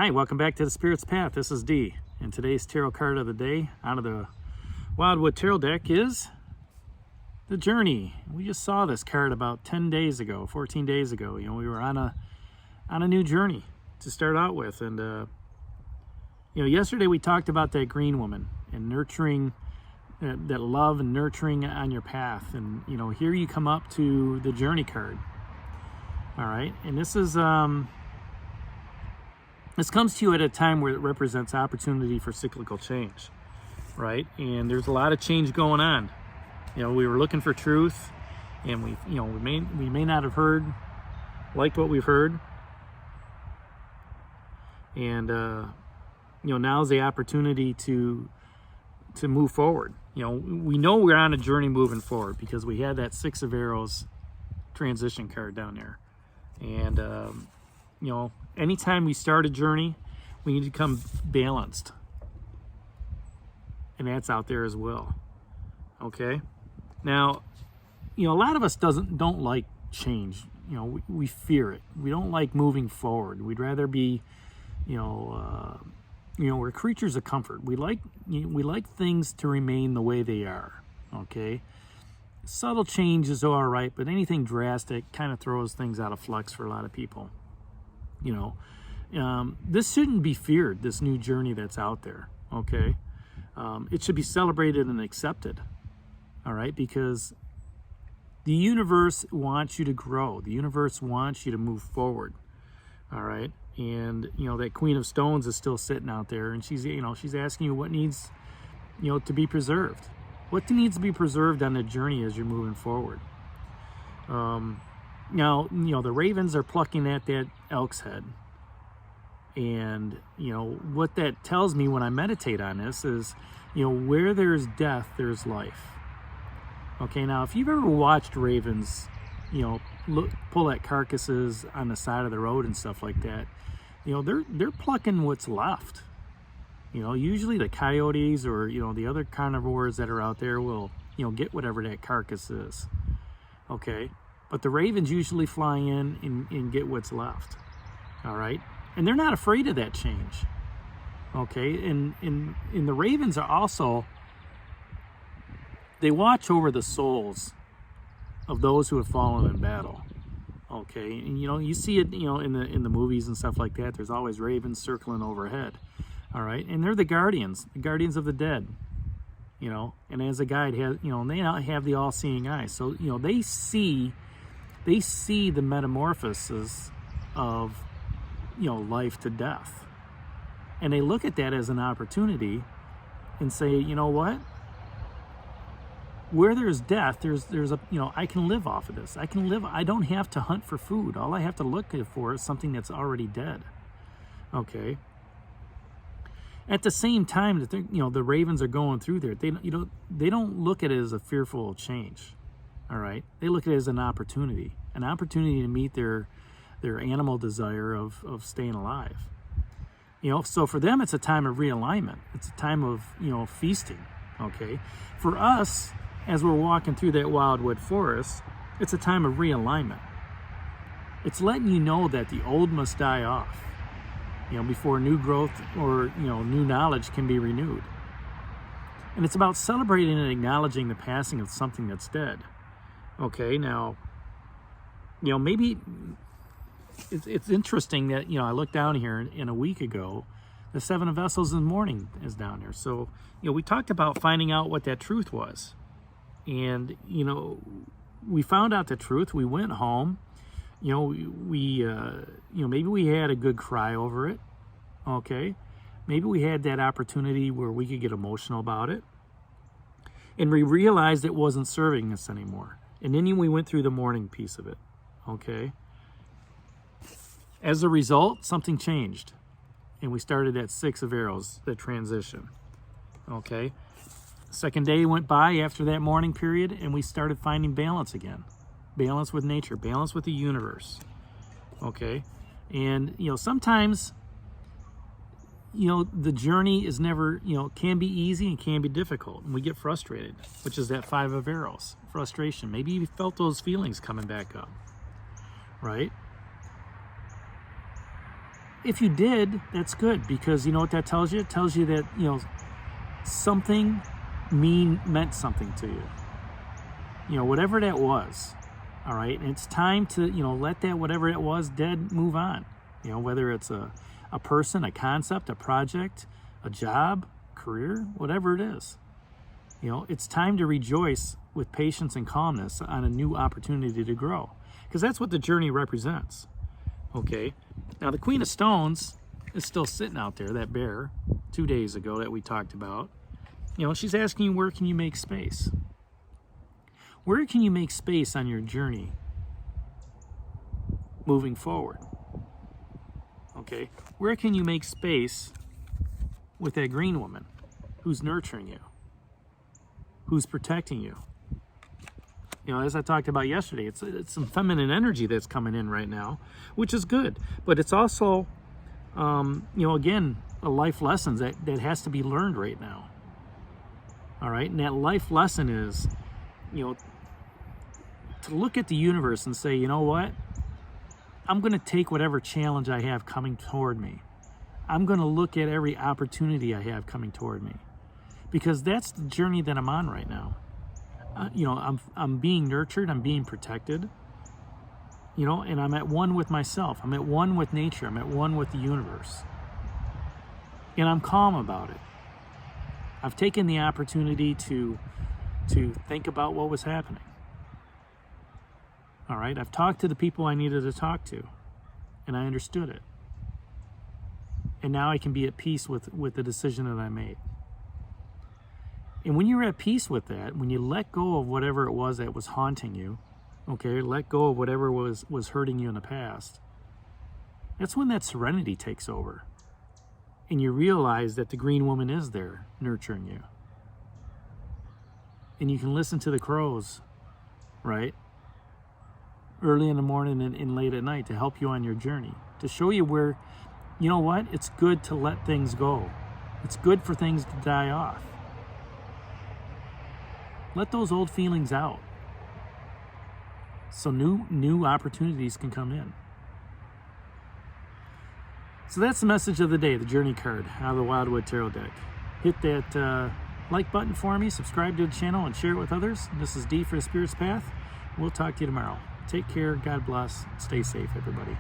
Hi, welcome back to the Spirit's Path. This is Dee, and today's tarot card of the day out of the Wildwood Tarot deck is the Journey. We just saw this card about 10 days ago, 14 days ago. We were on a new journey to start out with, and yesterday we talked about that green woman and nurturing that love and nurturing on your path, and here you come up to the Journey card. All right, and this is this comes to you at a time where it represents opportunity for cyclical change, right? And there's a lot of change going on. We were looking for truth, and we may not have liked what we've heard, and now's the opportunity to move forward. We know we're on a journey moving forward because we had that Six of Arrows transition card down there, and anytime we start a journey, we need to become balanced. And that's out there as well. Okay? Now, a lot of us don't like change. We fear it. We don't like moving forward. We'd rather be, we're creatures of comfort. We like things to remain the way they are. Okay? Subtle change is all right, but anything drastic kind of throws things out of flux for a lot of people. This shouldn't be feared, this new journey that's out there, okay? It should be celebrated and accepted, all right? Because the universe wants you to grow. The universe wants you to move forward, all right? And, that Queen of Stones is still sitting out there, and she's asking you what needs, to be preserved. What needs to be preserved on the journey as you're moving forward? Now, the ravens are plucking at that elk's head. And, what that tells me when I meditate on this is, where there's death, there's life. Okay, now, if you've ever watched ravens, pull at carcasses on the side of the road and stuff like that, they're plucking what's left. Usually the coyotes or, the other carnivores that are out there will, get whatever that carcass is. Okay? But the ravens usually fly in and get what's left, all right? And they're not afraid of that change, okay? And the ravens are also, they watch over the souls of those who have fallen in battle, okay? And, you see it, in the movies and stuff like that. There's always ravens circling overhead, all right? And they're the guardians of the dead, and as a guide, and they have the all-seeing eye. So, they see the metamorphosis of, life to death. And they look at that as an opportunity and say, you know what? Where there's death, there's a, I can live off of this. I don't have to hunt for food. All I have to look for is something that's already dead. Okay? At the same time that the ravens are going through there, they don't look at it as a fearful change. All right, they look at it as an opportunity to meet their animal desire of staying alive. So for them, it's a time of realignment. It's a time of feasting. Okay, for us, as we're walking through that wildwood forest, it's a time of realignment. It's letting you know that the old must die off, before new growth or new knowledge can be renewed. And it's about celebrating and acknowledging the passing of something that's dead. Okay, now, maybe it's interesting that, I looked down here and a week ago, the Seven of Vessels in the morning is down there. So, we talked about finding out what that truth was. And, we found out the truth. We went home. Maybe we had a good cry over it. Okay. Maybe we had that opportunity where we could get emotional about it. And we realized it wasn't serving us anymore. And then we went through the mourning piece of it, okay? As a result, something changed. And we started that Six of Arrows, the transition, okay? Second day went by after that mourning period, and we started finding balance again. Balance with nature, balance with the universe, okay? And, sometimes, the journey is never, can be easy and can be difficult. And we get frustrated, which is that Five of Arrows, frustration. Maybe you felt those feelings coming back up, right? If you did, that's good, because you know what that tells you? It tells you that, you know, something meant something to you. You know, whatever that was. All right. And it's time to, you know, let that, whatever it was dead, move on. You know, whether it's a person, a concept, a project, a job, career, whatever it is. You know, it's time to rejoice with patience and calmness on a new opportunity to grow, because that's what the journey represents. Okay. Now, the Queen of Stones is still sitting out there, that bear, 2 days ago that we talked about. You know, she's asking you, where can you make space? Where can you make space on your journey moving forward? Okay. Where can you make space with that green woman who's nurturing you, who's protecting you? You know, as I talked about yesterday, it's some feminine energy that's coming in right now, which is good. But it's also, you know, again, a life lesson that has to be learned right now. All right. And that life lesson is, you know, to look at the universe and say, you know what? I'm going to take whatever challenge I have coming toward me. I'm going to look at every opportunity I have coming toward me, because that's the journey that I'm on right now. You know, I'm being nurtured, I'm being protected, you know, and I'm at one with myself. I'm at one with nature. I'm at one with the universe. And I'm calm about it. I've taken the opportunity to think about what was happening. All right, I've talked to the people I needed to talk to, and I understood it. And now I can be at peace with the decision that I made. And when you're at peace with that, when you let go of whatever it was that was haunting you, okay, let go of whatever was hurting you in the past, that's when that serenity takes over. And you realize that the green woman is there nurturing you. And you can listen to the crows, right? Early in the morning and late at night to help you on your journey, to show you where, you know what, it's good to let things go. It's good for things to die off. Let those old feelings out so new opportunities can come in. So that's the message of the day, the Journey card out of the Wildwood Tarot deck. Hit that like button for me, subscribe to the channel, and share it with others. This is D for the Spirit's Path. We'll talk to you tomorrow. Take care, God bless, stay safe, everybody.